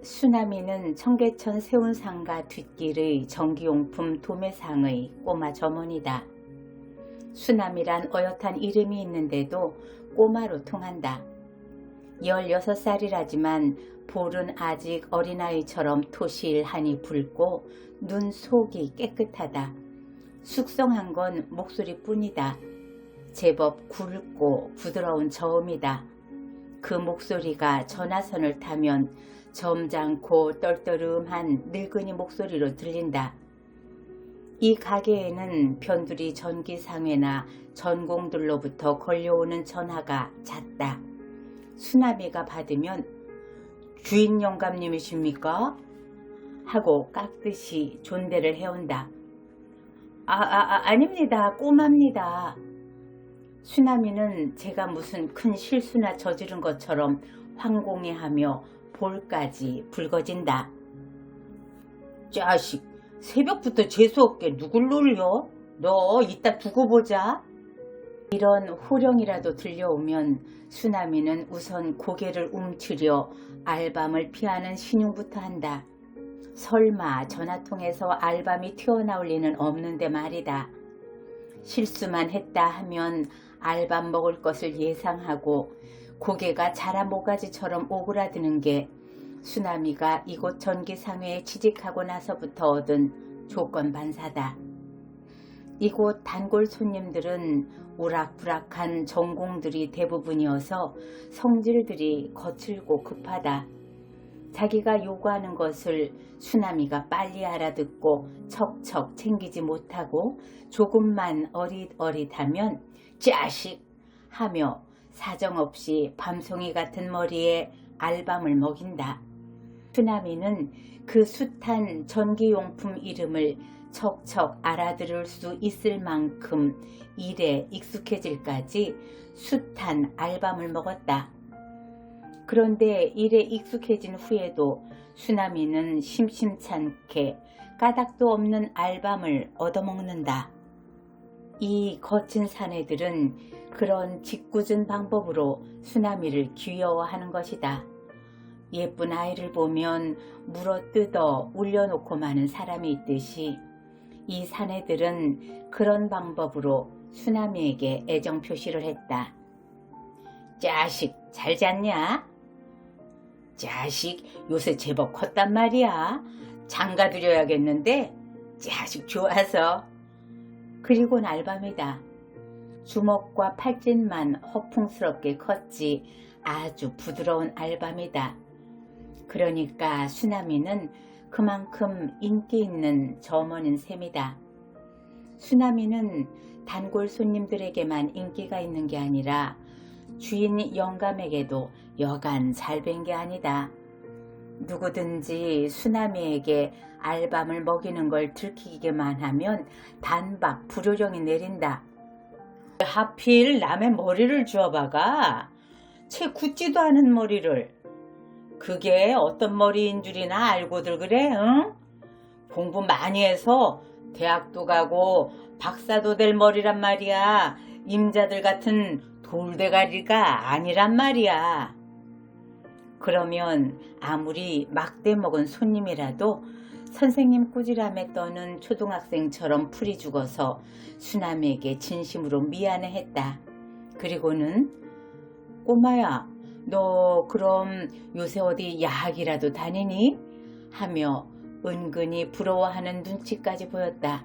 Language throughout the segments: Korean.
수나미는 청계천 세운상가 뒷길의 전기용품 도매상의 꼬마 점원이다. 수나미란 어엿한 이름이 있는데도 꼬마로 통한다. 16살이라지만 볼은 아직 어린아이처럼 토실하니 붉고 눈 속이 깨끗하다. 숙성한 건 목소리뿐이다. 제법 굵고 부드러운 저음이다. 그 목소리가 전화선을 타면 점잖고 떨떠름한 늙은이 목소리로 들린다. 이 가게에는 변두리 전기상회나 전공들로부터 걸려오는 전화가 잦다. 수나미가 받으면 주인 영감님이십니까? 하고 깍듯이 존대를 해온다. 아닙니다. 꼬마입니다. 수나미는 제가 무슨 큰 실수나 저지른 것처럼 황공해하며 볼까지 붉어진다. 자식, 새벽부터 재수없게 누굴 놀려? 너 이따 두고 보자. 이런 호령이라도 들려오면 수나미는 우선 고개를 움츠려 알밤을 피하는 신용부터 한다. 설마 전화통에서 알밤이 튀어나올 리는 없는데 말이다. 실수만 했다 하면 알밤 먹을 것을 예상하고 고개가 자라 모가지처럼 오그라드는 게 수나미가 이곳 전기상회에 취직하고 나서부터 얻은 조건반사다. 이곳 단골 손님들은 오락부락한 전공들이 대부분이어서 성질들이 거칠고 급하다. 자기가 요구하는 것을 수나미가 빨리 알아듣고 척척 챙기지 못하고 조금만 어릿어릿하면 자식 하며 사정없이 밤송이 같은 머리에 알밤을 먹인다. 수나미는 그 숱한 전기용품 이름을 척척 알아들을 수 있을 만큼 일에 익숙해질까지 숱한 알밤을 먹었다. 그런데 일에 익숙해진 후에도 수나미는 심심찮게 까닭도 없는 알밤을 얻어먹는다. 이 거친 사내들은 그런 짓궂은 방법으로 수나미를 귀여워하는 것이다. 예쁜 아이를 보면 물어뜯어 울려놓고 마는 사람이 있듯이 이 사내들은 그런 방법으로 수나미에게 애정 표시를 했다. 자식 잘 잤냐? 자식 요새 제법 컸단 말이야. 장가들여야겠는데 자식 좋아서. 그리고 알밤이다. 주먹과 팔짓만 허풍스럽게 컸지 아주 부드러운 알밤이다. 그러니까 수나미는 그만큼 인기 있는 점원인 셈이다. 수나미는 단골 손님들에게만 인기가 있는 게 아니라 주인 영감에게도 여간 잘 뵌 게 아니다. 누구든지 수나미에게 알밤을 먹이는 걸 들키기만 하면 단박 불효령이 내린다. 하필 남의 머리를 주워박아? 채 굳지도 않은 머리를. 그게 어떤 머리인 줄이나 알고들 그래? 응? 공부 많이 해서 대학도 가고 박사도 될 머리란 말이야. 임자들 같은 돌대가리가 아니란 말이야. 그러면 아무리 막대 먹은 손님이라도 선생님 꾸지람에 떠는 초등학생처럼 풀이 죽어서 수나미에게 진심으로 미안해했다. 그리고는 꼬마야, 너 그럼 요새 어디 야학이라도 다니니? 하며 은근히 부러워하는 눈치까지 보였다.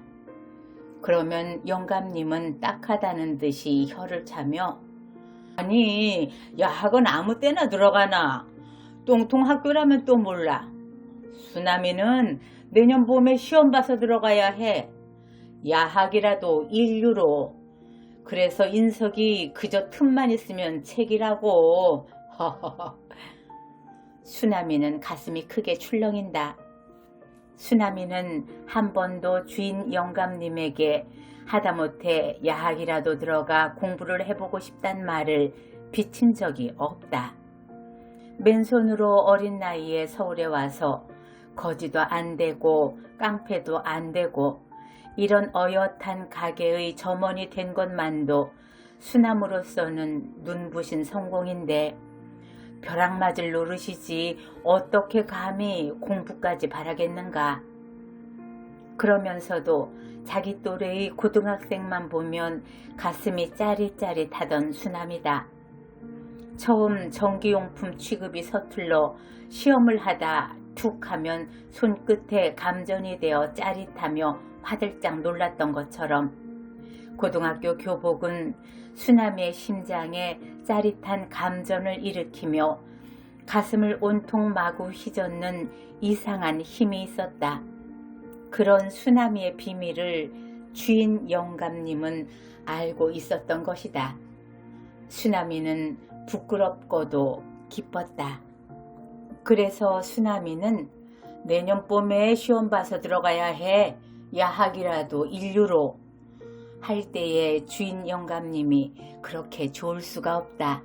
그러면 영감님은 딱하다는 듯이 혀를 차며 아니 야학은 아무 때나 들어가나? 똥통 학교라면 또 몰라. 수나미는 내년 봄에 시험 봐서 들어가야 해. 야학이라도 인류로. 그래서 인석이 그저 틈만 있으면 책이라고. 수나미는 가슴이 크게 출렁인다. 수나미는 한 번도 주인 영감님에게 하다못해 야학이라도 들어가 공부를 해보고 싶단 말을 비친 적이 없다. 맨손으로 어린 나이에 서울에 와서 거지도 안 되고 깡패도 안 되고 이런 어엿한 가게의 점원이 된 것만도 수남으로서는 눈부신 성공인데 벼락맞을 노릇이지 어떻게 감히 공부까지 바라겠는가. 그러면서도 자기 또래의 고등학생만 보면 가슴이 짜릿짜릿하던 수남이다. 처음 전기용품 취급이 서툴러 시험을 하다 툭 하면 손끝에 감전이 되어 짜릿하며 화들짝 놀랐던 것처럼 고등학교 교복은 수남이의 심장에 짜릿한 감전을 일으키며 가슴을 온통 마구 휘젓는 이상한 힘이 있었다. 그런 수남이의 비밀을 주인 영감님은 알고 있었던 것이다. 수남이는 부끄럽고도 기뻤다. 그래서 수남이는 내년 봄에 시험 봐서 들어가야 해. 야학이라도 인류로 할 때에 주인 영감님이 그렇게 좋을 수가 없다.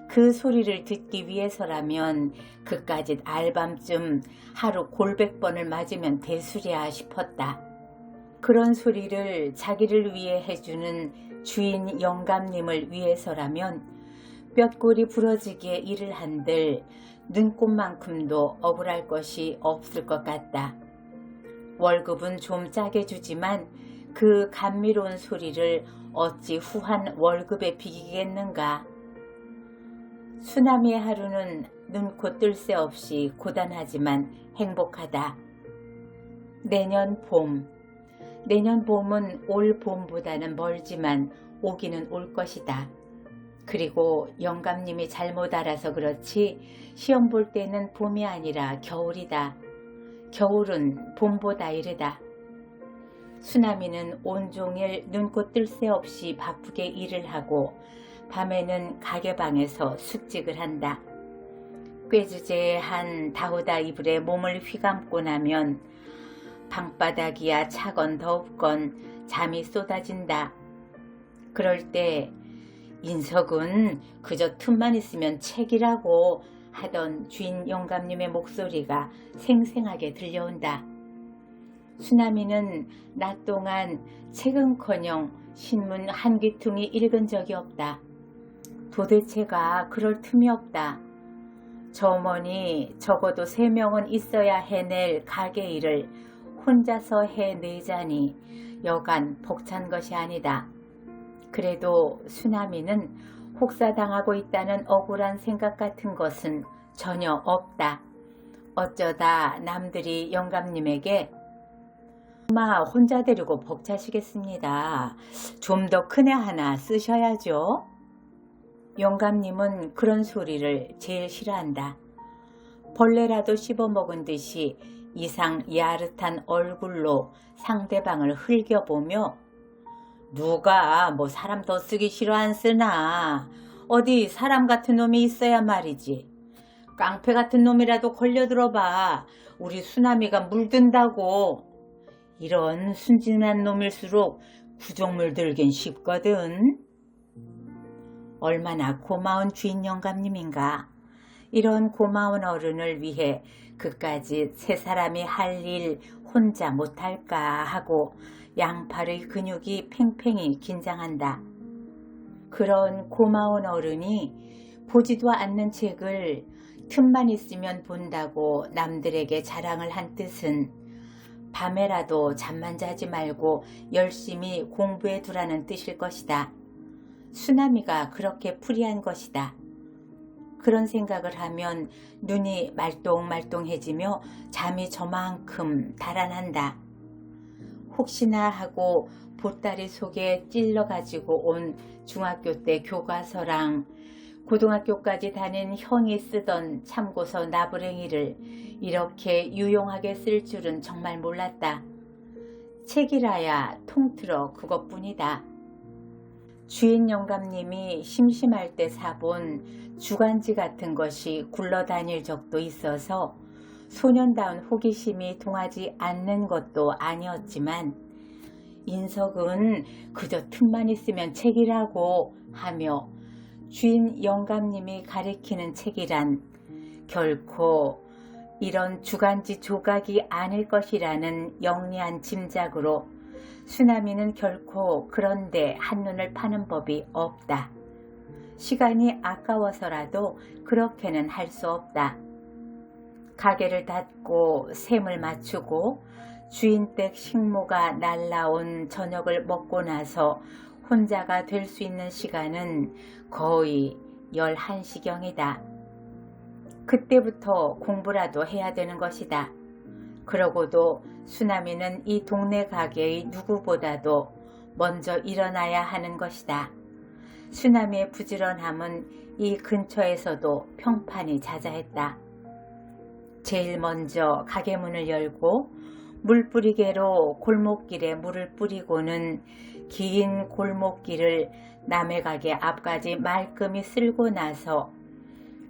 그 소리를 듣기 위해서라면 그까짓 알밤쯤 하루 골백번을 맞으면 대수랴 싶었다. 그런 소리를 자기를 위해 해주는 주인 영감님을 위해서라면 뼛골이 부러지게 일을 한들 눈꽃만큼도 억울할 것이 없을 것 같다. 월급은 좀 짜게 주지만 그 감미로운 소리를 어찌 후한 월급에 비기겠는가. 수남이의 하루는 눈코 뜰 새 없이 고단하지만 행복하다. 내년 봄은 올 봄보다는 멀지만 오기는 올 것이다. 그리고 영감님이 잘못 알아서 그렇지 시험 볼 때는 봄이 아니라 겨울이다. 겨울은 봄보다 이르다. 수남이는 온종일 눈코 뜰 새 없이 바쁘게 일을 하고 밤에는 가게방에서 숙직을 한다. 꾀주제한 다우다 이불에 몸을 휘감고 나면 방바닥이야 차건 더웁건 잠이 쏟아진다. 그럴 때 인석은 그저 틈만 있으면 책이라고 하던 주인 영감님의 목소리가 생생하게 들려온다. 수남이는 낮 동안 책은커녕 신문 한 귀퉁이 읽은 적이 없다. 도대체가 그럴 틈이 없다. 저 어머니 적어도 3명은 있어야 해낼 가게 일을 혼자서 해내자니 여간 벅찬 것이 아니다. 그래도 수남이는 혹사당하고 있다는 억울한 생각 같은 것은 전혀 없다. 어쩌다 남들이 영감님에게 엄마 혼자 데리고 벅차시겠습니다. 좀 더 큰 애 하나 쓰셔야죠. 영감님은 그런 소리를 제일 싫어한다. 벌레라도 씹어먹은 듯이 이상 야릇한 얼굴로 상대방을 흘겨보며 누가 뭐 사람 더 쓰기 싫어 안 쓰나. 어디 사람 같은 놈이 있어야 말이지. 깡패 같은 놈이라도 걸려들어봐. 우리 수남이가 물든다고. 이런 순진한 놈일수록 구정물 들긴 쉽거든. 얼마나 고마운 주인 영감님인가. 이런 고마운 어른을 위해 그까지 세 사람이 할 일 혼자 못할까 하고 양팔의 근육이 팽팽히 긴장한다. 그런 고마운 어른이 보지도 않는 책을 틈만 있으면 본다고 남들에게 자랑을 한 뜻은 밤에라도 잠만 자지 말고 열심히 공부해 두라는 뜻일 것이다. 수남이가 그렇게 풀이한 것이다. 그런 생각을 하면 눈이 말똥말똥해지며 잠이 저만큼 달아난다. 혹시나 하고 보따리 속에 찔러가지고 온 중학교 때 교과서랑 고등학교까지 다닌 형이 쓰던 참고서 나부랭이를 이렇게 유용하게 쓸 줄은 정말 몰랐다. 책이라야 통틀어 그것뿐이다. 주인 영감님이 심심할 때 사본 주간지 같은 것이 굴러다닐 적도 있어서 소년다운 호기심이 동하지 않는 것도 아니었지만 인석은 그저 틈만 있으면 책이라고 하며 주인 영감님이 가리키는 책이란 결코 이런 주간지 조각이 아닐 것이라는 영리한 짐작으로 수남이는 결코 그런데 한눈을 파는 법이 없다. 시간이 아까워서라도 그렇게는 할 수 없다. 가게를 닫고 셈을 맞추고 주인 댁 식모가 날라온 저녁을 먹고 나서 혼자가 될 수 있는 시간은 거의 11시경이다. 그때부터 공부라도 해야 되는 것이다. 그러고도 수남이는 이 동네 가게의 누구보다도 먼저 일어나야 하는 것이다. 수남이의 부지런함은 이 근처에서도 평판이 자자했다. 제일 먼저 가게 문을 열고 물뿌리개로 골목길에 물을 뿌리고는 긴 골목길을 남의 가게 앞까지 말끔히 쓸고 나서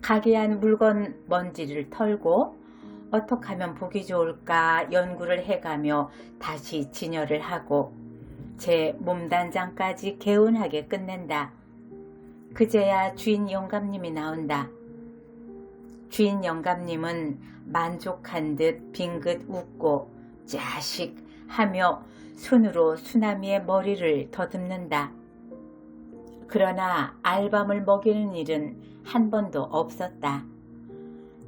가게 안 물건 먼지를 털고 어떻게 하면 보기 좋을까 연구를 해가며 다시 진열을 하고 제 몸단장까지 개운하게 끝낸다. 그제야 주인 영감님이 나온다. 주인 영감님은 만족한 듯 빙긋 웃고 자식 하며 손으로 수남이의 머리를 더듬는다. 그러나 알밤을 먹이는 일은 한 번도 없었다.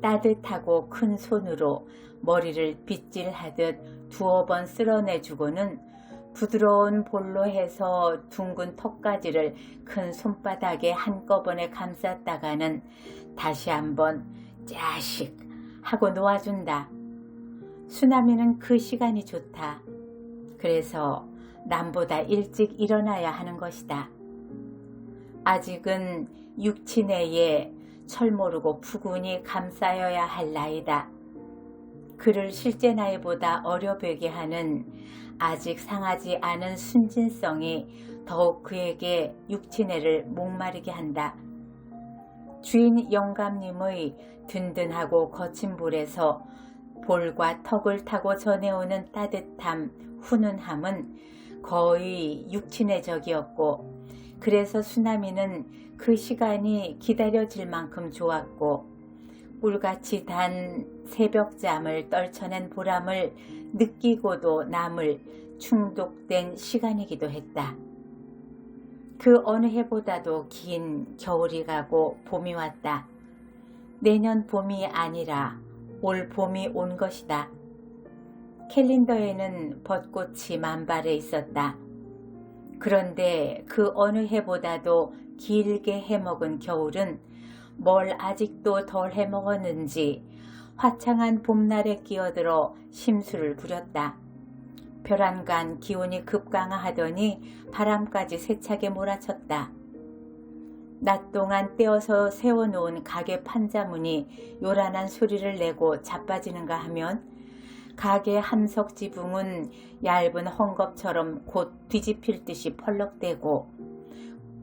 따뜻하고 큰 손으로 머리를 빗질하듯 두어 번 쓸어내주고는 부드러운 볼로 해서 둥근 턱가지를 큰 손바닥에 한꺼번에 감쌌다가는 다시 한번 자식 하고 놓아준다. 수남이는 그 시간이 좋다. 그래서 남보다 일찍 일어나야 하는 것이다. 아직은 육친애에 철 모르고 푸근히 감싸여야 할 나이다. 그를 실제 나이보다 어려 보이게 하는 아직 상하지 않은 순진성이 더욱 그에게 육친애를 목마르게 한다. 주인 영감님의 든든하고 거친 볼에서 볼과 턱을 타고 전해오는 따뜻함, 훈훈함은 거의 육친애적이었고 그래서 수남이는 그 시간이 기다려질 만큼 좋았고 꿀같이 단 새벽잠을 떨쳐낸 보람을 느끼고도 남을 충독된 시간이기도 했다. 그 어느 해보다도 긴 겨울이 가고 봄이 왔다. 내년 봄이 아니라 올 봄이 온 것이다. 캘린더에는 벚꽃이 만발해 있었다. 그런데 그 어느 해보다도 길게 해먹은 겨울은 뭘 아직도 덜 해먹었는지 화창한 봄날에 끼어들어 심술을 부렸다. 별안간 기온이 급강하하더니 바람까지 세차게 몰아쳤다. 낮 동안 떼어서 세워놓은 가게 판자문이 요란한 소리를 내고 자빠지는가 하면 가게 함석 지붕은 얇은 헝겊처럼 곧 뒤집힐 듯이 펄럭대고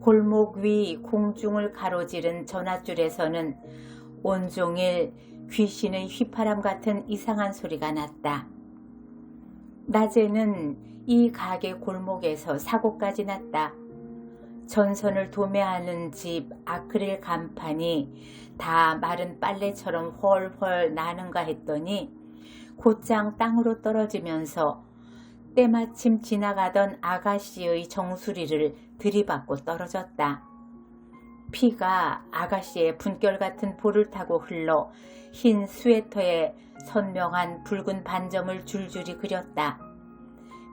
골목 위 공중을 가로지른 전화줄에서는 온종일 귀신의 휘파람 같은 이상한 소리가 났다. 낮에는 이 가게 골목에서 사고까지 났다. 전선을 도매하는 집 아크릴 간판이 다 마른 빨래처럼 헐헐 나는가 했더니 곧장 땅으로 떨어지면서 때마침 지나가던 아가씨의 정수리를 들이받고 떨어졌다. 피가 아가씨의 분결 같은 볼을 타고 흘러 흰 스웨터에 선명한 붉은 반점을 줄줄이 그렸다.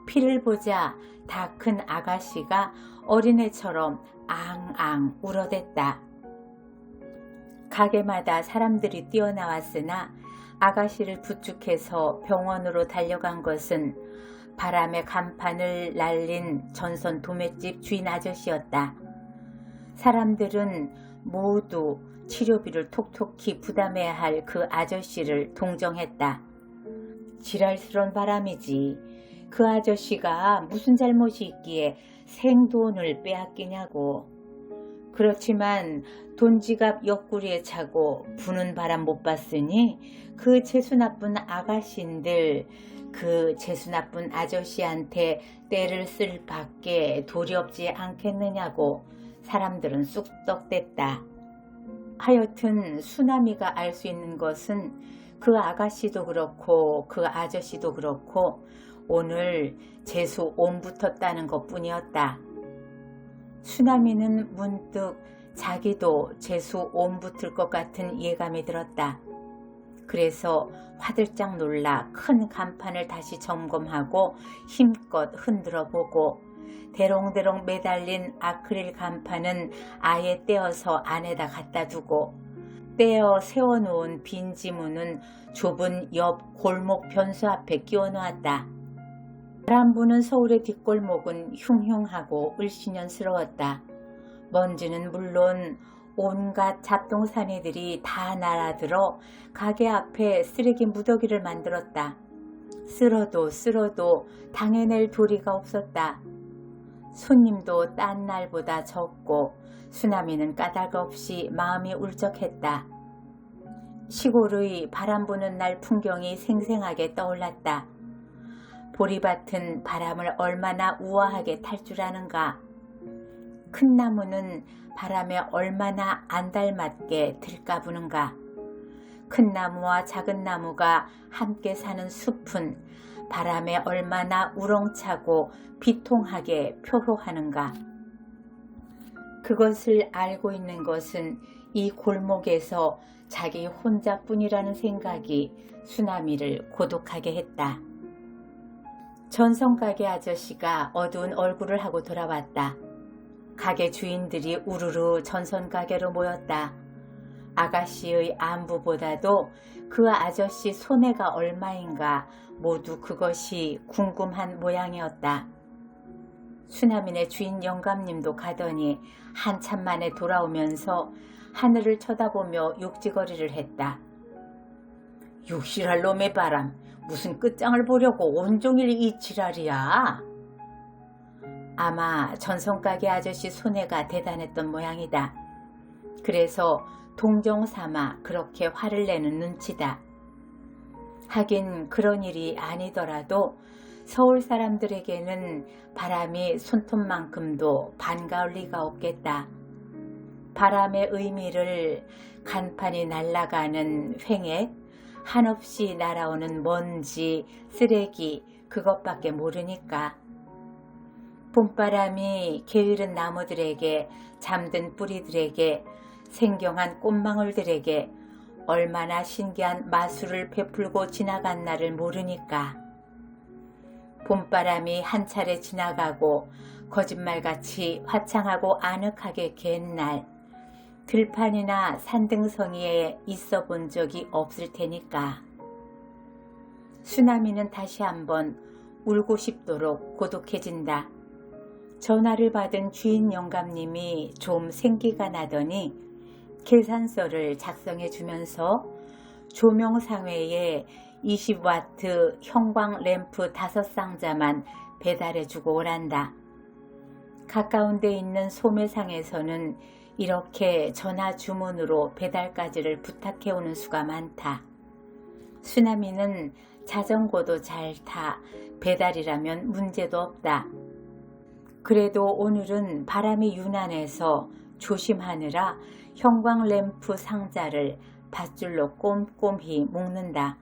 피를 보자 다 큰 아가씨가 어린애처럼 앙앙 울어댔다. 가게마다 사람들이 뛰어나왔으나 아가씨를 부축해서 병원으로 달려간 것은 바람에 간판을 날린 전선 도매집 주인 아저씨였다. 사람들은 모두 치료비를 톡톡히 부담해야 할 그 아저씨를 동정했다. 지랄스런 바람이지. 그 아저씨가 무슨 잘못이 있기에 생돈을 빼앗기냐고. 그렇지만 돈지갑 옆구리에 차고 부는 바람 못 봤으니 그 재수 나쁜 아가씨인들 그 재수 나쁜 아저씨한테 때를 쓸 밖에 도리 없지 않겠느냐고 사람들은 쑥덕댔다. 하여튼 수남이가 알 수 있는 것은 그 아가씨도 그렇고 그 아저씨도 그렇고 오늘 재수 옴 붙었다는 것뿐이었다. 수남이는 문득 자기도 재수 옴 붙을 것 같은 예감이 들었다. 그래서 화들짝 놀라 큰 간판을 다시 점검하고 힘껏 흔들어 보고 대롱대롱 매달린 아크릴 간판은 아예 떼어서 안에다 갖다 두고 떼어 세워놓은 빈 지문은 좁은 옆 골목 변수 앞에 끼워 놓았다. 바람 부는 서울의 뒷골목은 흉흉하고 을씨년스러웠다. 먼지는 물론 온갖 잡동사니들이 다 날아들어 가게 앞에 쓰레기 무더기를 만들었다. 쓸어도 당해낼 도리가 없었다. 손님도 딴 날보다 적고 수나미는 까닭없이 마음이 울적했다. 시골의 바람 부는 날 풍경이 생생하게 떠올랐다. 보리밭은 바람을 얼마나 우아하게 탈 줄 아는가. 큰 나무는 바람에 얼마나 안 닮았게 들까부는가. 큰 나무와 작은 나무가 함께 사는 숲은 바람에 얼마나 우렁차고 비통하게 표효하는가. 그것을 알고 있는 것은 이 골목에서 자기 혼자뿐이라는 생각이 수나미를 고독하게 했다. 전선가게 아저씨가 어두운 얼굴을 하고 돌아왔다. 가게 주인들이 우르르 전선가게로 모였다. 아가씨의 안부보다도 그 아저씨 손해가 얼마인가 모두 그것이 궁금한 모양이었다. 수나미네 주인 영감님도 가더니 한참 만에 돌아오면서 하늘을 쳐다보며 욕지거리를 했다. 육실할 놈의 바람, 무슨 끝장을 보려고 온종일 이 지랄이야. 아마 전선가게 아저씨 손해가 대단했던 모양이다. 그래서 동정삼아 그렇게 화를 내는 눈치다. 하긴 그런 일이 아니더라도 서울 사람들에게는 바람이 손톱만큼도 반가울 리가 없겠다. 바람의 의미를 간판이 날아가는 횡액, 한없이 날아오는 먼지, 쓰레기 그것밖에 모르니까. 봄바람이 게으른 나무들에게, 잠든 뿌리들에게, 생경한 꽃망울들에게 얼마나 신기한 마술을 베풀고 지나간 날을 모르니까. 봄바람이 한 차례 지나가고 거짓말같이 화창하고 아늑하게 갠 날, 들판이나 산등성이에 있어 본 적이 없을 테니까. 수나미는 다시 한번 울고 싶도록 고독해진다. 전화를 받은 주인 영감님이 좀 생기가 나더니 계산서를 작성해 주면서 조명상회에 20와트 형광 램프 5상자만 배달해 주고 오란다. 가까운 데 있는 소매상에서는 이렇게 전화 주문으로 배달까지를 부탁해 오는 수가 많다. 수나미는 자전거도 잘 타 배달이라면 문제도 없다. 그래도 오늘은 바람이 유난해서 조심하느라 형광 램프 상자를 밧줄로 꼼꼼히 묶는다.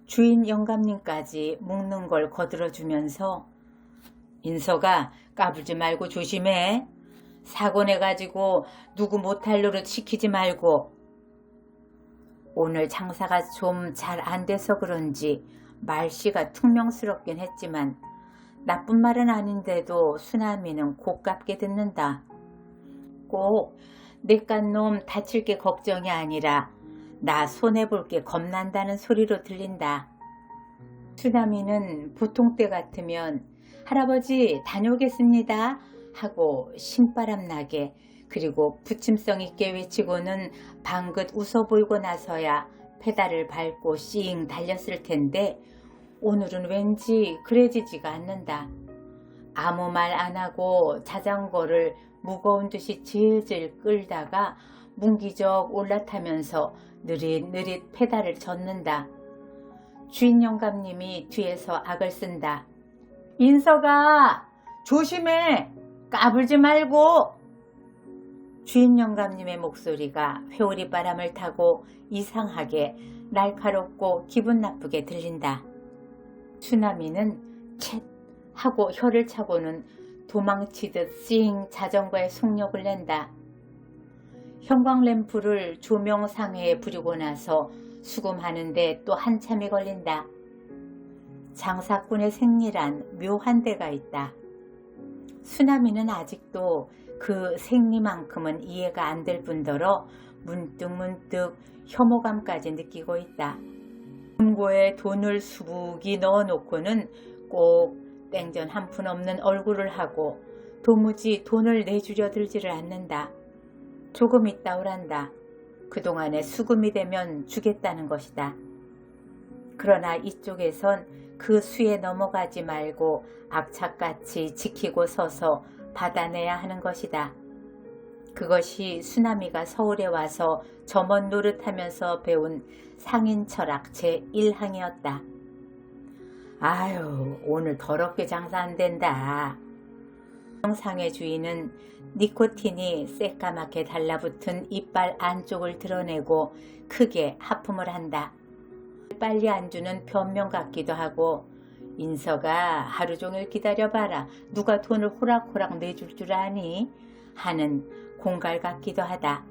주인 영감님까지 묶는 걸 거들어주면서 인서가 까불지 말고 조심해. 사고 내가지고 누구 못할 노릇 시키지 말고. 오늘 장사가 좀 잘 안 돼서 그런지 말씨가 퉁명스럽긴 했지만 나쁜 말은 아닌데도 수나미는 고깝게 듣는다. 꼭 내깟 놈 다칠 게 걱정이 아니라 나 손해볼 게 겁난다는 소리로 들린다. 수나미는 보통 때 같으면 할아버지 다녀오겠습니다 하고 신바람 나게 그리고 부침성 있게 외치고는 방긋 웃어 보이고 나서야 페달을 밟고 씩 달렸을 텐데 오늘은 왠지 그래지지가 않는다. 아무 말 안 하고 자전거를 무거운 듯이 질질 끌다가 문기적 올라타면서 느릿느릿 페달을 젓는다. 주인 영감님이 뒤에서 악을 쓴다. 인서가 조심해! 까불지 말고! 주인 영감님의 목소리가 회오리 바람을 타고 이상하게 날카롭고 기분 나쁘게 들린다. 수나미는 쳇 하고 혀를 차고는 도망치듯 씩 자전거에 속력을 낸다. 형광램프를 조명 상회에 부리고 나서 수금하는데 또 한참이 걸린다. 장사꾼의 생리란 묘한 데가 있다. 수남이는 아직도 그 생리만큼은 이해가 안 될 뿐더러 문득문득 혐오감까지 느끼고 있다. 금고에 돈을 수북이 넣어놓고는 꼭 땡전 한 푼 없는 얼굴을 하고 도무지 돈을 내주려 들지를 않는다. 조금 있다 오란다. 그동안에 수금이 되면 주겠다는 것이다. 그러나 이쪽에선 그 수에 넘어가지 말고 악착같이 지키고 서서 받아내야 하는 것이다. 그것이 수남이가 서울에 와서 점원 노릇하면서 배운 상인 철학 제1항이었다. 아유, 오늘 더럽게 장사 안 된다. 상의 주인은 니코틴이 새까맣게 달라붙은 이빨 안쪽을 드러내고 크게 하품을 한다. 빨리 안 주는 변명 같기도 하고, 인서가 하루 종일 기다려봐라. 누가 돈을 호락호락 내줄 줄 아니? 하는 공갈 같기도 하다.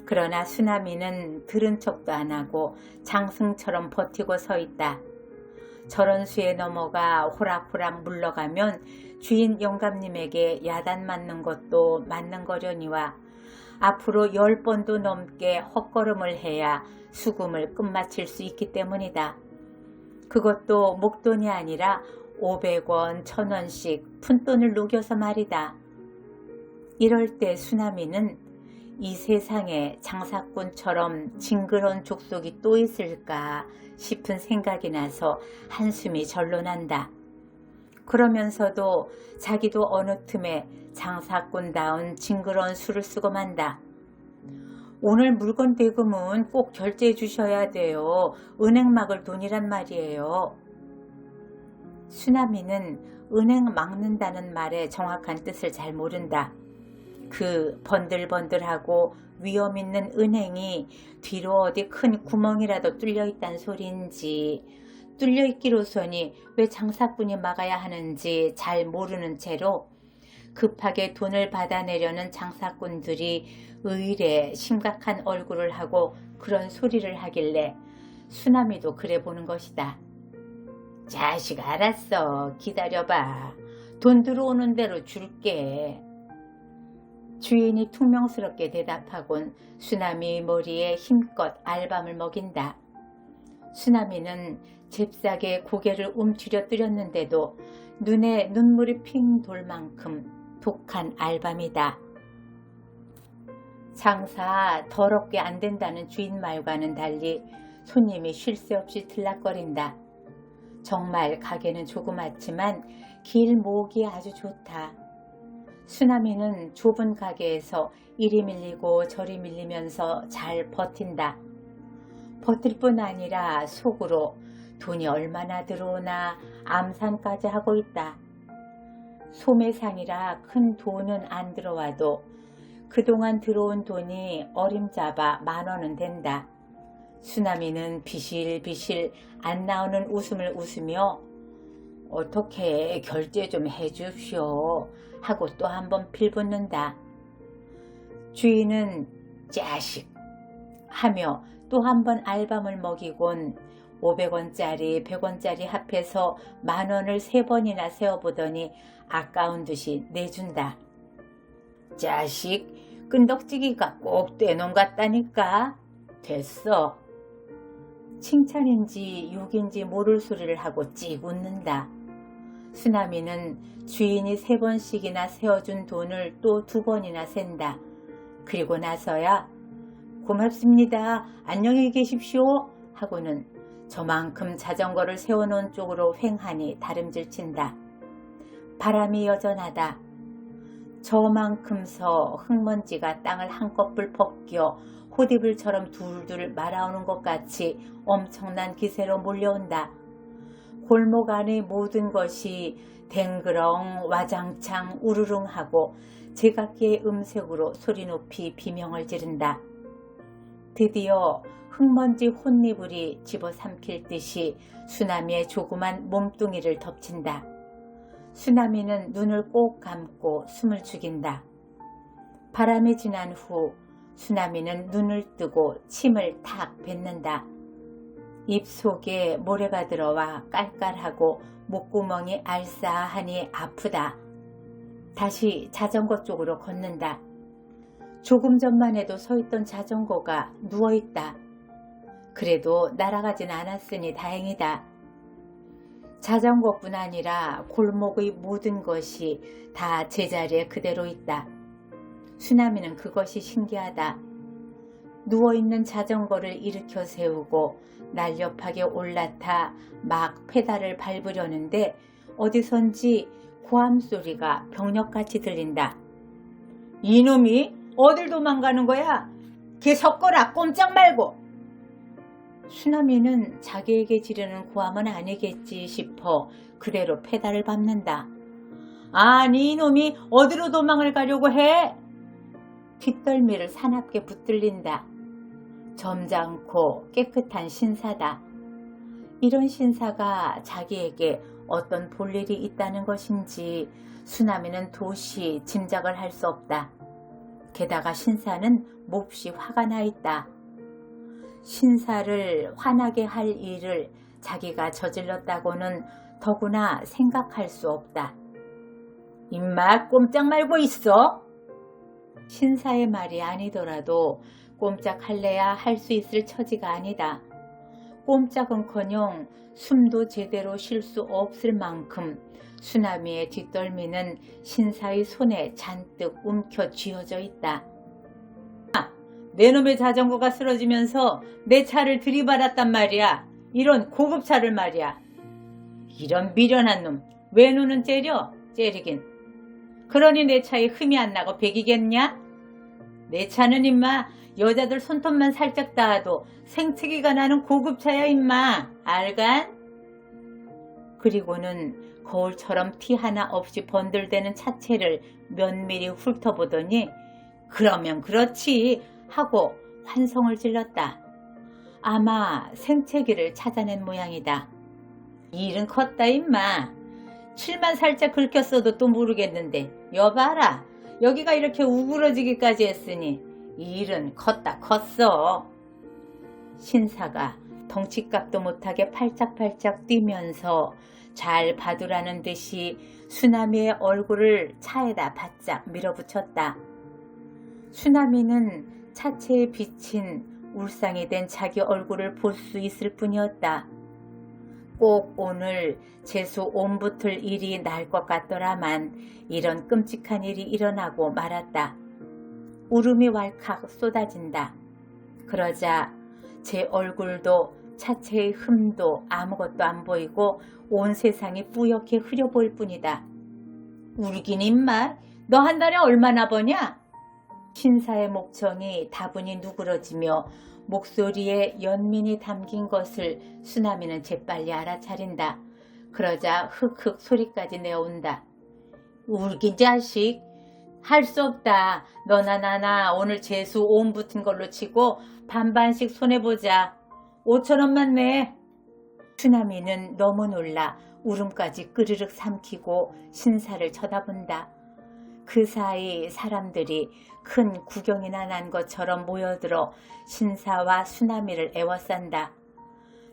그러나 수남이는 들은 척도 안 하고 장승처럼 버티고 서 있다. 저런 수에 넘어가 호락호락 물러가면 주인 영감님에게 야단 맞는 것도 맞는 거려니와 앞으로 10번도 넘게 헛걸음을 해야 수금을 끝마칠 수 있기 때문이다. 그것도 목돈이 아니라 500원, 1000원씩 푼돈을 녹여서 말이다. 이럴 때 수남이는 이 세상에 장사꾼처럼 징그러운 족속이 또 있을까 싶은 생각이 나서 한숨이 절로 난다. 그러면서도 자기도 어느 틈에 장사꾼다운 징그러운 수를 쓰고 만다. 오늘 물건 대금은 꼭 결제해 주셔야 돼요. 은행 막을 돈이란 말이에요. 수남이는 은행 막는다는 말의 정확한 뜻을 잘 모른다. 그 번들번들하고 위험 있는 은행이 뒤로 어디 큰 구멍이라도 뚫려 있단 소리인지, 뚫려 있기로서니 왜 장사꾼이 막아야 하는지 잘 모르는 채로 급하게 돈을 받아내려는 장사꾼들이 의례 심각한 얼굴을 하고 그런 소리를 하길래 수남이도 그래 보는 것이다. 자식, 알았어. 기다려봐. 돈 들어오는 대로 줄게. 주인이 퉁명스럽게 대답하곤 수남이 머리에 힘껏 알밤을 먹인다. 수남이는 잽싸게 고개를 움츠려뜨렸는데도 눈에 눈물이 핑 돌 만큼 독한 알밤이다. 장사 더럽게 안 된다는 주인 말과는 달리 손님이 쉴 새 없이 들락거린다. 정말 가게는 조그맣지만 길목이 아주 좋다. 수남이는 좁은 가게에서 이리 밀리고 저리 밀리면서 잘 버틴다. 버틸 뿐 아니라 속으로 돈이 얼마나 들어오나 암산까지 하고 있다. 소매상이라 큰 돈은 안 들어와도 그동안 들어온 돈이 어림잡아 10,000원은 된다. 수남이는 비실비실 안 나오는 웃음을 웃으며 어떻게 결제 좀 해줍시오 하고 또 한 번 필붙는다. 주인은 자식 하며 또 한 번 알밤을 먹이곤 500원짜리 100원짜리 합해서 10,000원을 3번이나 세어보더니 아까운 듯이 내준다. 자식, 끈덕지기가 꼭 떼놈 같다니까. 됐어. 칭찬인지 욕인지 모를 소리를 하고 찌 웃는다. 수남이는 주인이 3번씩이나 세어준 돈을 또 2번이나 센다. 그리고 나서야 고맙습니다. 안녕히 계십시오 하고는 저만큼 자전거를 세워놓은 쪽으로 횡하니 다름질친다. 바람이 여전하다. 저만큼 서 흙먼지가 땅을 한꺼풀 벗겨 호디불처럼 둘둘 말아오는 것 같이 엄청난 기세로 몰려온다. 골목 안의 모든 것이 댕그렁 와장창 우르릉하고 제각기의 음색으로 소리 높이 비명을 지른다. 드디어 흙먼지 혼니불이 집어삼킬 듯이 수남이의 조그만 몸뚱이를 덮친다. 수남이는 눈을 꼭 감고 숨을 죽인다. 바람이 지난 후 수나미는 눈을 뜨고 침을 탁 뱉는다. 입속에 모래가 들어와 깔깔하고 목구멍이 알싸하니 아프다. 다시 자전거 쪽으로 걷는다. 조금 전만 해도 서있던 자전거가 누워있다. 그래도 날아가진 않았으니 다행이다. 자전거뿐 아니라 골목의 모든 것이 다 제자리에 그대로 있다. 수나미는 그것이 신기하다. 누워있는 자전거를 일으켜 세우고 날렵하게 올라타 막 페달을 밟으려는데 어디선지 고함 소리가 병력같이 들린다. 이놈이 어딜 도망가는 거야? 걔 섞어라, 꼼짝 말고. 수나미는 자기에게 지르는 고함은 아니겠지 싶어 그대로 페달을 밟는다. 아니 이놈이 어디로 도망을 가려고 해? 뒷덜미를 사납게 붙들린다. 점잖고 깨끗한 신사다. 이런 신사가 자기에게 어떤 볼일이 있다는 것인지 수나미는 도시 짐작을 할 수 없다. 게다가 신사는 몹시 화가 나 있다. 신사를 화나게 할 일을 자기가 저질렀다고는 더구나 생각할 수 없다. 임마 꼼짝 말고 있어. 신사의 말이 아니더라도 꼼짝할래야 할 수 있을 처지가 아니다. 꼼짝은커녕 숨도 제대로 쉴 수 없을 만큼 수나미의 뒷덜미는 신사의 손에 잔뜩 움켜 쥐어져 있다. 내 놈의 자전거가 쓰러지면서 내 차를 들이받았단 말이야. 이런 고급차를 말이야. 이런 미련한 놈, 왜 눈은 째려? 째리긴. 그러니 내 차에 흠이 안 나고 배기겠냐? 내 차는 임마 여자들 손톱만 살짝 닿아도 생채기가 나는 고급차야 임마. 알간? 그리고는 거울처럼 티 하나 없이 번들대는 차체를 면밀히 훑어보더니 그러면 그렇지 하고 환성을 질렀다. 아마 생채기를 찾아낸 모양이다. 이 일은 컸다 임마. 칠만 살짝 긁혔어도 또 모르겠는데 여봐라. 여기가 이렇게 우그러지기까지 했으니 이 일은 컸다 컸어. 신사가 덩치값도 못하게 팔짝팔짝 뛰면서 잘 봐두라는 듯이 수나미의 얼굴을 차에다 바짝 밀어붙였다. 수나미는 차체에 비친 울상이 된 자기 얼굴을 볼 수 있을 뿐이었다. 꼭 오늘 재수 옴붙을 일이 날 것 같더라만 이런 끔찍한 일이 일어나고 말았다. 울음이 왈칵 쏟아진다. 그러자 제 얼굴도 차체의 흠도 아무것도 안 보이고 온 세상이 뿌옇게 흐려 보일 뿐이다. 울긴 임마. 너 한 달에 얼마나 버냐? 신사의 목청이 다분히 누그러지며 목소리에 연민이 담긴 것을 수나미는 재빨리 알아차린다. 그러자 흑흑 소리까지 내어온다. 울긴 자식. 할 수 없다. 너나 나나 오늘 재수 온 붙은 걸로 치고 반반씩 손해보자. 5,000원만 내. 수나미는 너무 놀라 울음까지 끄르륵 삼키고 신사를 쳐다본다. 그 사이 사람들이 큰 구경이나 난 것처럼 모여들어 신사와 수나미를 애워싼다.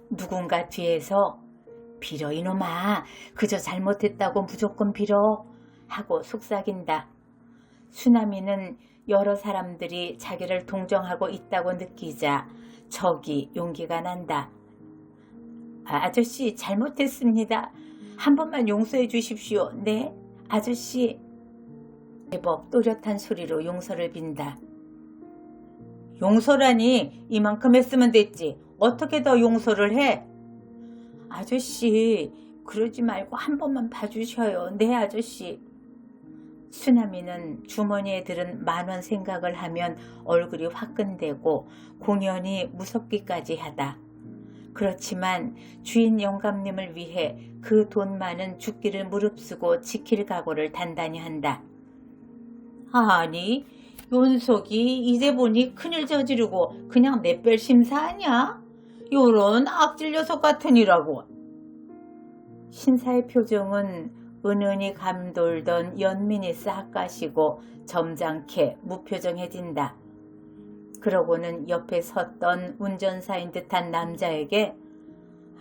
누군가 뒤에서 빌어 이놈아, 그저 잘못했다고 무조건 빌어 하고 속삭인다. 수나미는 여러 사람들이 자기를 동정하고 있다고 느끼자 저기 용기가 난다. 아저씨 잘못했습니다. 한 번만 용서해 주십시오. 네, 아저씨. 제법 또렷한 소리로 용서를 빈다. 용서라니 이만큼 했으면 됐지. 어떻게 더 용서를 해? 아저씨 그러지 말고 한 번만 봐주셔요. 네 아저씨. 수나미는 주머니에 들은 10,000원 생각을 하면 얼굴이 화끈대고 공연히 무섭기까지 하다. 그렇지만 주인 영감님을 위해 그 돈만은 죽기를 무릅쓰고 지킬 각오를 단단히 한다. 아니 윤석이 이제 보니 큰일 저지르고 그냥 내뺄 심사하냐? 요런 악질 녀석 같으니라고. 신사의 표정은 은은히 감돌던 연민이 싹 가시고 점잖게 무표정해진다. 그러고는 옆에 섰던 운전사인 듯한 남자에게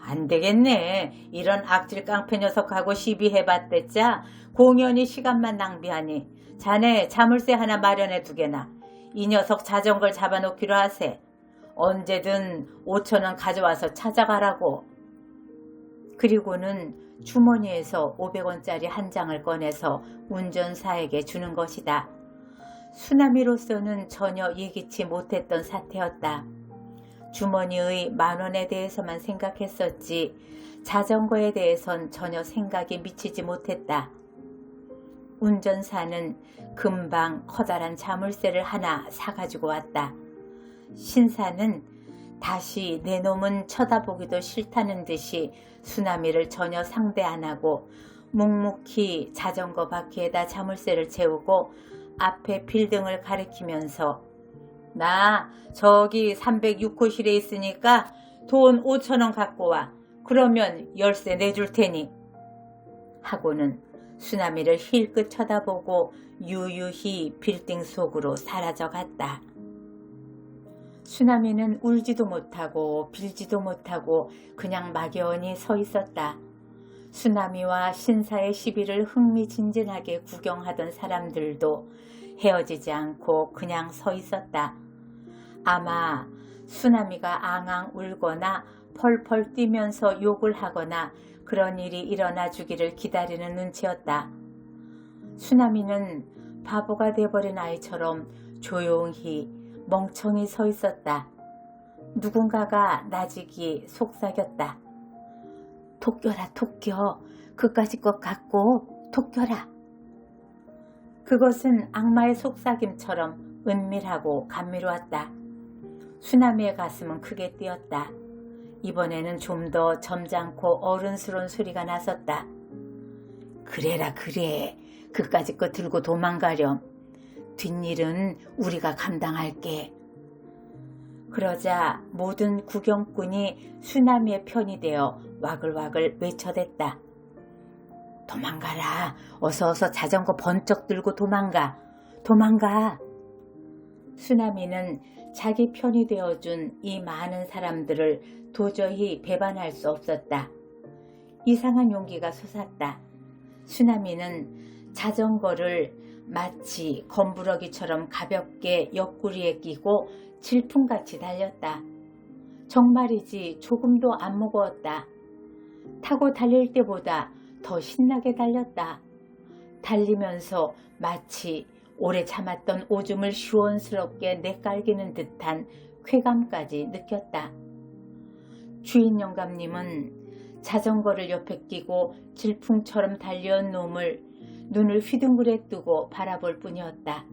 안 되겠네. 이런 악질 깡패 녀석하고 시비해봤댔자 공연히 시간만 낭비하니 자네 자물쇠 하나 마련해 두게나. 이 녀석 자전거를 잡아놓기로 하세. 언제든 5,000원 가져와서 찾아가라고. 그리고는 주머니에서 500원짜리 한 장을 꺼내서 운전사에게 주는 것이다. 수나미로서는 전혀 예기치 못했던 사태였다. 주머니의 10,000원에 대해서만 생각했었지 자전거에 대해선 전혀 생각이 미치지 못했다. 운전사는 금방 커다란 자물쇠를 하나 사가지고 왔다. 신사는 다시 내 놈은 쳐다보기도 싫다는 듯이 수나미를 전혀 상대 안 하고 묵묵히 자전거 바퀴에다 자물쇠를 채우고 앞에 빌딩을 가리키면서 나 저기 306호실에 있으니까 돈 5,000원 갖고 와. 그러면 열쇠 내줄 테니. 하고는 수나미를 힐끗 쳐다보고 유유히 빌딩 속으로 사라져갔다. 수나미는 울지도 못하고 빌지도 못하고 그냥 막연히 서 있었다. 수나미와 신사의 시비를 흥미진진하게 구경하던 사람들도 헤어지지 않고 그냥 서 있었다. 아마 수나미가 앙앙 울거나 펄펄 뛰면서 욕을 하거나 그런 일이 일어나 주기를 기다리는 눈치였다. 수나미는 바보가 돼버린 아이처럼 조용히 멍청이 서 있었다. 누군가가 나직이 속삭였다. 토껴라 토껴. 그까짓 것 갖고 토껴라. 그것은 악마의 속삭임처럼 은밀하고 감미로웠다. 수나미의 가슴은 크게 뛰었다. 이번에는 좀 더 점잖고 어른스러운 소리가 나섰다. 그래라 그래. 그까짓 거 들고 도망가렴. 뒷일은 우리가 감당할게. 그러자 모든 구경꾼이 수나미의 편이 되어 와글와글 외쳐댔다. 도망가라. 어서 자전거 번쩍 들고 도망가. 도망가. 수나미는 자기 편이 되어준 이 많은 사람들을 도저히 배반할 수 없었다. 이상한 용기가 솟았다. 수나미는 자전거를 마치 검부러기처럼 가볍게 옆구리에 끼고 질풍같이 달렸다. 정말이지 조금도 안 무거웠다. 타고 달릴 때보다 더 신나게 달렸다. 달리면서 마치 오래 참았던 오줌을 시원스럽게 내깔기는 듯한 쾌감까지 느꼈다. 주인 영감님은 자전거를 옆에 끼고 질풍처럼 달려온 놈을 눈을 휘둥그레 뜨고 바라볼 뿐이었다.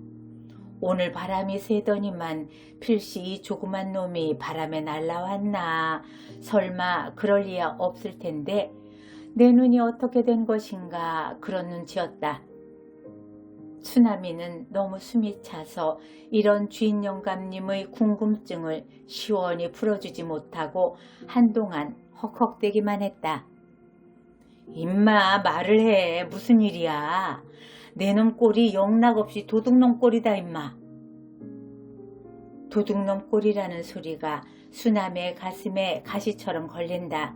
오늘 바람이 세더니만 필시 이 조그만 놈이 바람에 날라왔나. 설마 그럴 리야 없을 텐데 내 눈이 어떻게 된 것인가 그런 눈치였다. 수나미는 너무 숨이 차서 이런 주인 영감님의 궁금증을 시원히 풀어주지 못하고 한동안 헉헉대기만 했다. 임마 말을 해. 무슨 일이야. 내 놈 꼴이 영락없이 도둑놈 꼴이다 임마. 도둑놈 꼴이라는 소리가 수나미의 가슴에 가시처럼 걸린다.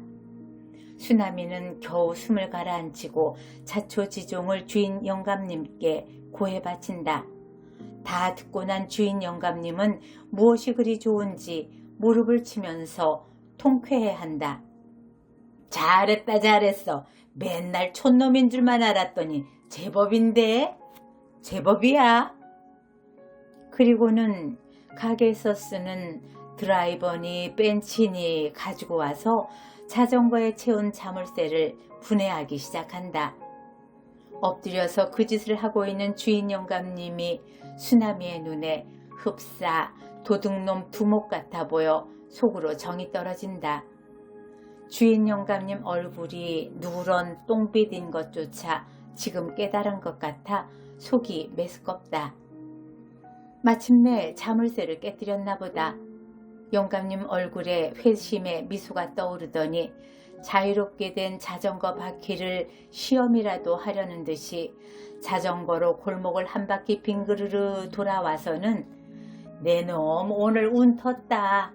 수나미는 겨우 숨을 가라앉히고 자초지종을 주인 영감님께 고해 바친다. 다 듣고 난 주인 영감님은 무엇이 그리 좋은지 무릎을 치면서 통쾌해한다. 잘했다 잘했어. 맨날 촌놈인 줄만 알았더니 제법인데? 제법이야. 그리고는 가게에서 쓰는 드라이버니 벤치니 가지고 와서 자전거에 채운 자물쇠를 분해하기 시작한다. 엎드려서 그 짓을 하고 있는 주인 영감님이 수나미의 눈에 흡사 도둑놈 두목 같아 보여 속으로 정이 떨어진다. 주인 영감님 얼굴이 누런 똥빛인 것조차 지금 깨달은 것 같아 속이 메스껍다. 마침내 자물쇠를 깨뜨렸나 보다. 영감님 얼굴에 회심의 미소가 떠오르더니 자유롭게 된 자전거 바퀴를 시험이라도 하려는 듯이 자전거로 골목을 한 바퀴 빙그르르 돌아와서는 내 놈 오늘 운 텄다.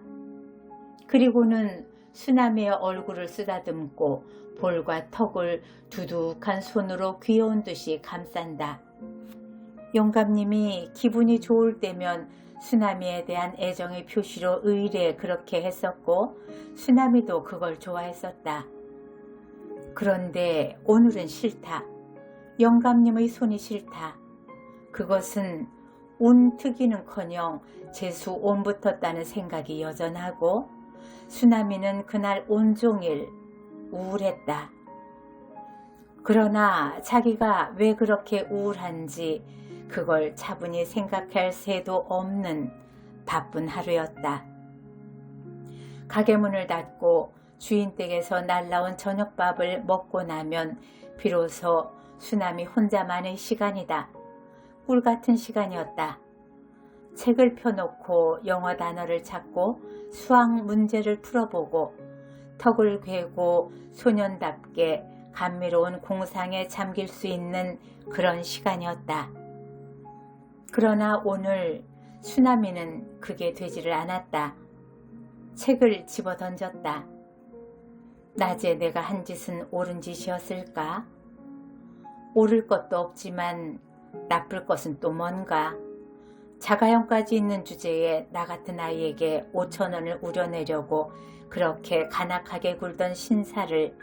그리고는 수나미의 얼굴을 쓰다듬고 볼과 턱을 두둑한 손으로 귀여운 듯이 감싼다. 영감님이 기분이 좋을 때면 수나미에 대한 애정의 표시로 의례 그렇게 했었고 수나미도 그걸 좋아했었다. 그런데 오늘은 싫다. 영감님의 손이 싫다. 그것은 온 트기는커녕 재수 온 붙었다는 생각이 여전하고 수나미는 그날 온종일 우울했다. 그러나 자기가 왜 그렇게 우울한지 그걸 차분히 생각할 새도 없는 바쁜 하루였다. 가게 문을 닫고 주인 댁에서 날라온 저녁밥을 먹고 나면 비로소 수나미 혼자만의 시간이다. 꿀같은 시간이었다. 책을 펴놓고 영어 단어를 찾고 수학 문제를 풀어보고 턱을 괴고 소년답게 감미로운 공상에 잠길 수 있는 그런 시간이었다. 그러나 오늘 수나미는 그게 되지를 않았다. 책을 집어던졌다. 낮에 내가 한 짓은 옳은 짓이었을까? 옳을 것도 없지만 나쁠 것은 또 뭔가? 자가용까지 있는 주제에 나 같은 아이에게 5,000원을 우려내려고 그렇게 간악하게 굴던 신사를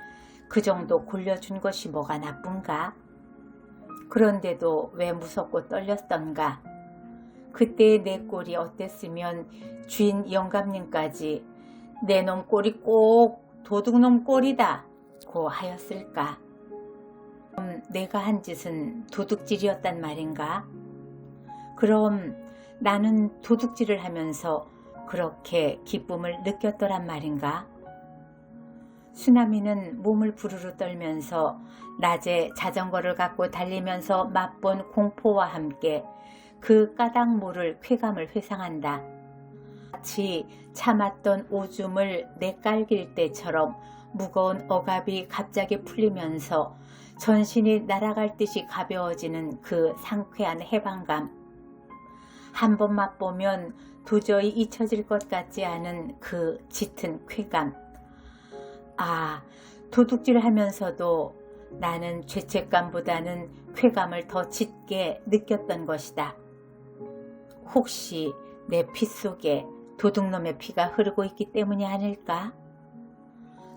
그 정도 굴려준 것이 뭐가 나쁜가? 그런데도 왜 무섭고 떨렸던가? 그때의 내 꼴이 어땠으면 주인 영감님까지 내 놈 꼴이 꼭 도둑놈 꼴이다 고 하였을까? 내가 한 짓은 도둑질이었단 말인가? 그럼 나는 도둑질을 하면서 그렇게 기쁨을 느꼈더란 말인가? 수나미는 몸을 부르르 떨면서 낮에 자전거를 갖고 달리면서 맛본 공포와 함께 그 까닭 모를 쾌감을 회상한다. 마치 참았던 오줌을 내깔길 때처럼 무거운 억압이 갑자기 풀리면서 전신이 날아갈 듯이 가벼워지는 그 상쾌한 해방감. 한 번 맛보면 도저히 잊혀질 것 같지 않은 그 짙은 쾌감. 아, 도둑질하면서도 나는 죄책감보다는 쾌감을 더 짙게 느꼈던 것이다. 혹시 내 피 속에 도둑놈의 피가 흐르고 있기 때문이 아닐까?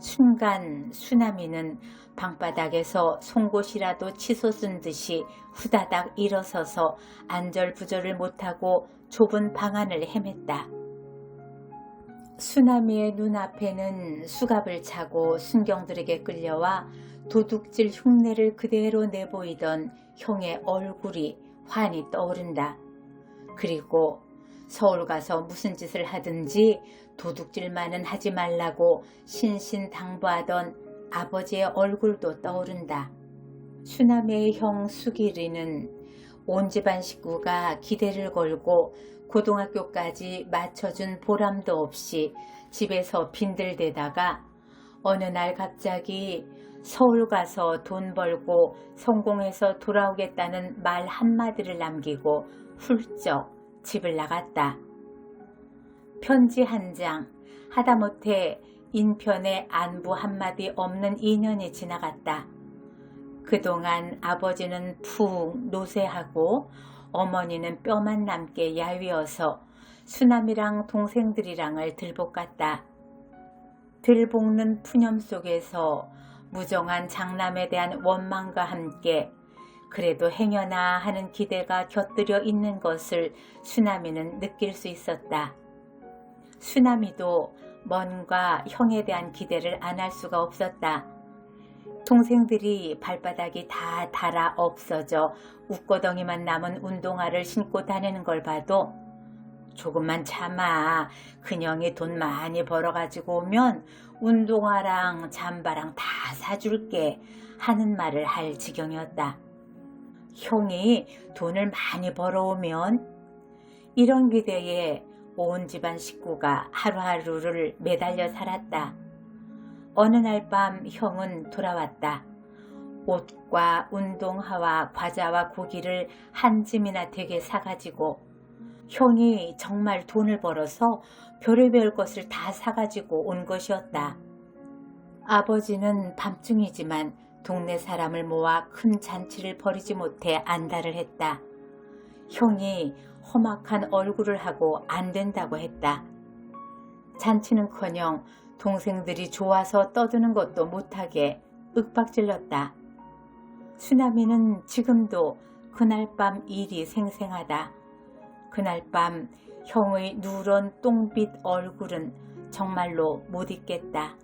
순간 수나미는 방바닥에서 송곳이라도 치솟은 듯이 후다닥 일어서서 안절부절을 못하고 좁은 방 안을 헤맸다. 수나미의 눈앞에는 수갑을 차고 순경들에게 끌려와 도둑질 흉내를 그대로 내보이던 형의 얼굴이 환히 떠오른다. 그리고 서울 가서 무슨 짓을 하든지 도둑질만은 하지 말라고 신신당부하던 아버지의 얼굴도 떠오른다. 수나미의 형 수길이는 온 집안 식구가 기대를 걸고 고등학교까지 맞춰준 보람도 없이 집에서 빈들대다가 어느 날 갑자기 서울 가서 돈 벌고 성공해서 돌아오겠다는 말 한마디를 남기고 훌쩍 집을 나갔다. 편지 한 장, 하다못해 인편에 안부 한마디 없는 2년이 지나갔다. 그동안 아버지는 푹 노쇠하고 어머니는 뼈만 남게 야위어서 수남이랑 동생들이랑을 들볶았다. 들볶는 푸념 속에서 무정한 장남에 대한 원망과 함께 그래도 행여나 하는 기대가 곁들여 있는 것을 수남이는 느낄 수 있었다. 수남이도 뭔가 형에 대한 기대를 안 할 수가 없었다. 동생들이 발바닥이 다 닳아 없어져 웃고덩이만 남은 운동화를 신고 다니는 걸 봐도 조금만 참아, 큰형이 돈 많이 벌어가지고 오면 운동화랑 잠바랑 다 사줄게 하는 말을 할 지경이었다. 형이 돈을 많이 벌어오면 이런 기대에 온 집안 식구가 하루하루를 매달려 살았다. 어느 날 밤 형은 돌아왔다. 옷과 운동화와 과자와 고기를 한 짐이나 되게 사가지고 형이 정말 돈을 벌어서 별의별 것을 다 사가지고 온 것이었다. 아버지는 밤중이지만 동네 사람을 모아 큰 잔치를 벌이지 못해 안달을 했다. 형이 험악한 얼굴을 하고 안 된다고 했다. 잔치는커녕 동생들이 좋아서 떠드는 것도 못하게 윽박질렀다. 수남이는 지금도 그날 밤 일이 생생하다. 그날 밤 형의 누런 똥빛 얼굴은 정말로 못 잊겠다.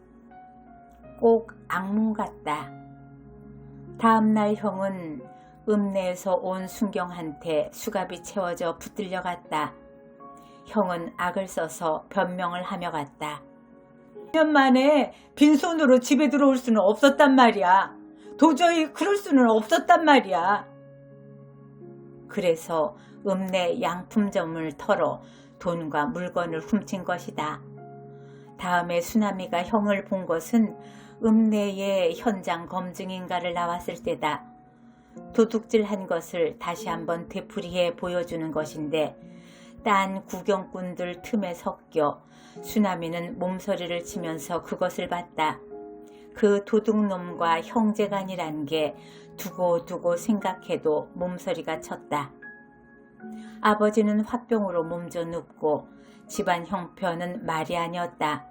꼭 악몽 같다. 다음날 형은 읍내에서 온 순경한테 수갑이 채워져 붙들려 갔다. 형은 악을 써서 변명을 하며 갔다. 2년 만에 빈손으로 집에 들어올 수는 없었단 말이야. 도저히 그럴 수는 없었단 말이야. 그래서 읍내 양품점을 털어 돈과 물건을 훔친 것이다. 다음에 수남이가 형을 본 것은 읍내에 현장 검증인가를 나왔을 때다. 도둑질한 것을 다시 한번 되풀이해 보여주는 것인데 딴 구경꾼들 틈에 섞여 수남이는 몸서리를 치면서 그것을 봤다. 그 도둑놈과 형제간이란 게 두고두고 생각해도 몸서리가 쳤다. 아버지는 화병으로 몸져 눕고 집안 형편은 말이 아니었다.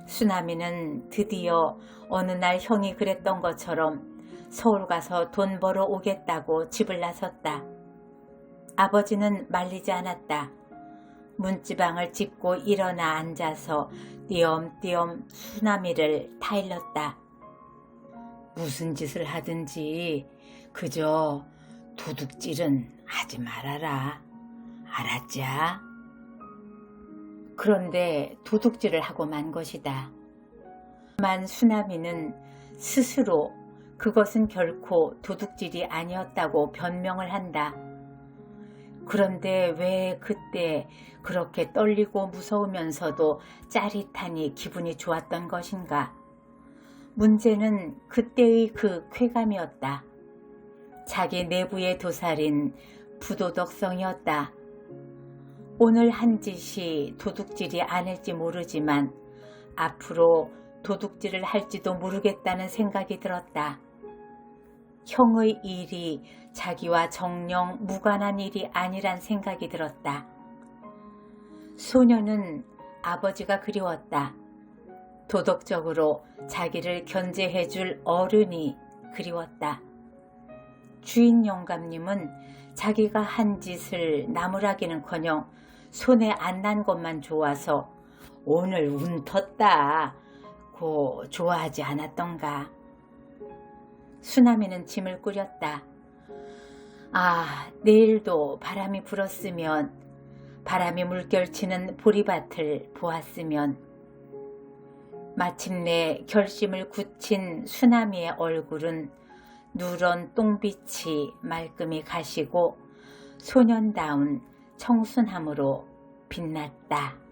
수남이는 드디어 어느 날 형이 그랬던 것처럼 서울 가서 돈 벌어 오겠다고 집을 나섰다. 아버지는 말리지 않았다. 문지방을 짚고 일어나 앉아서 띄엄띄엄 수남이를 타일렀다. 무슨 짓을 하든지 그저 도둑질은 하지 말아라. 알았자? 그런데 도둑질을 하고 만 것이다. 만 수남이는 스스로 그것은 결코 도둑질이 아니었다고 변명을 한다. 그런데 왜 그때 그렇게 떨리고 무서우면서도 짜릿하니 기분이 좋았던 것인가? 문제는 그때의 그 쾌감이었다. 자기 내부의 도살인 부도덕성이었다. 오늘 한 짓이 도둑질이 아닐지 모르지만 앞으로 도둑질을 할지도 모르겠다는 생각이 들었다. 형의 일이 자기와 정녕 무관한 일이 아니란 생각이 들었다. 소녀는 아버지가 그리웠다. 도덕적으로 자기를 견제해줄 어른이 그리웠다. 주인 영감님은 자기가 한 짓을 나무라기는커녕 손에 안 난 것만 좋아서 오늘 운 텄다고 좋아하지 않았던가. 수남이는 짐을 꾸렸다. 아, 내일도 바람이 불었으면, 바람이 물결치는 보리밭을 보았으면. 마침내 결심을 굳힌 수남이의 얼굴은 누런 똥빛이 말끔히 가시고 소년다운 청순함으로 빛났다.